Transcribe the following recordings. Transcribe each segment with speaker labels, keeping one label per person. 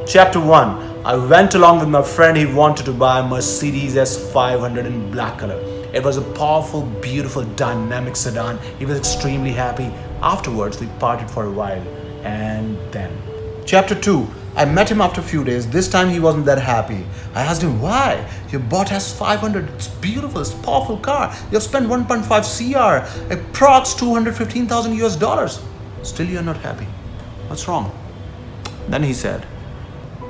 Speaker 1: Chapter 1. I went along with my friend. He wanted to buy a Mercedes S500 in black color. It was a powerful, beautiful, dynamic sedan. He was extremely happy. Afterwards, we parted for a while. And then. Chapter 2. I met him after a few days. This time he wasn't that happy. I asked him, why? You bought S500. It's beautiful. It's a powerful car. You've spent 1.5 CR. Approx 215,000 US dollars. Still you're not happy. What's wrong? Then he said.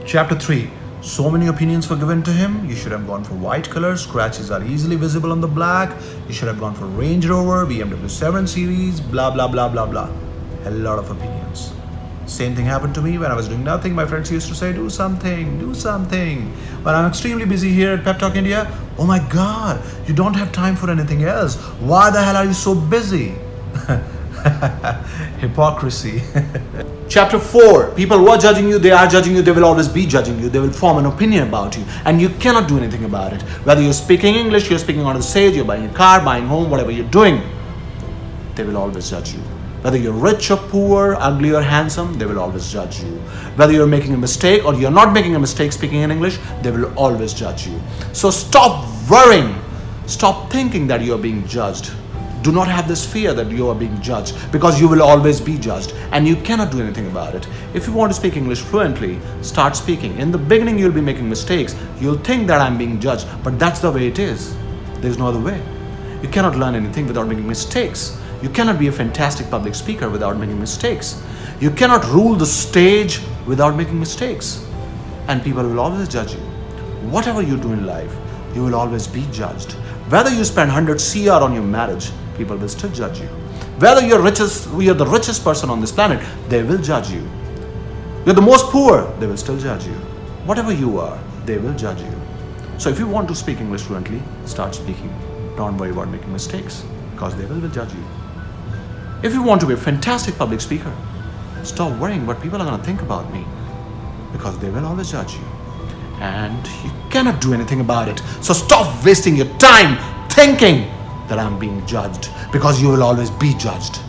Speaker 1: Chapter 3. So many opinions were given to him. You should have gone for white color. Scratches are easily visible on the black. You should have gone for Range Rover, BMW 7 Series, blah, blah, blah, blah, blah. A lot of opinions. Same thing happened to me when I was doing nothing. My friends used to say, do something, do something. But I'm extremely busy here at Pep Talk India. Oh my God, you don't have time for anything else. Why the hell are you so busy? Hypocrisy. Chapter 4. People who are judging you, they are judging you, they will always be judging you. They will form an opinion about you and you cannot do anything about it. Whether you're speaking English, you're speaking on the stage, you're buying a car, buying a home, whatever you're doing, they will always judge you. Whether you're rich or poor, ugly or handsome, they will always judge you. Whether you're making a mistake or you're not making a mistake speaking in English, they will always judge you. So stop worrying. Stop thinking that you're being judged. Do not have this fear that you are being judged, because you will always be judged and you cannot do anything about it. If you want to speak English fluently, start speaking. In the beginning, you'll be making mistakes. You'll think that I'm being judged, but that's the way it is. There's no other way. You cannot learn anything without making mistakes. You cannot be a fantastic public speaker without making mistakes. You cannot rule the stage without making mistakes. And people will always judge you. Whatever you do in life, you will always be judged. Whether you spend 100 CR on your marriage, people will still judge you. Whether you're the richest person on this planet, they will judge you. You're the most poor, they will still judge you. Whatever you are, they will judge you. So if you want to speak English fluently, start speaking. Don't worry about making mistakes, because they will judge you. If you want to be a fantastic public speaker, stop worrying what people are going to think about me, because they will always judge you. And you cannot do anything about it. So stop wasting your time thinking that I'm being judged, because you will always be judged.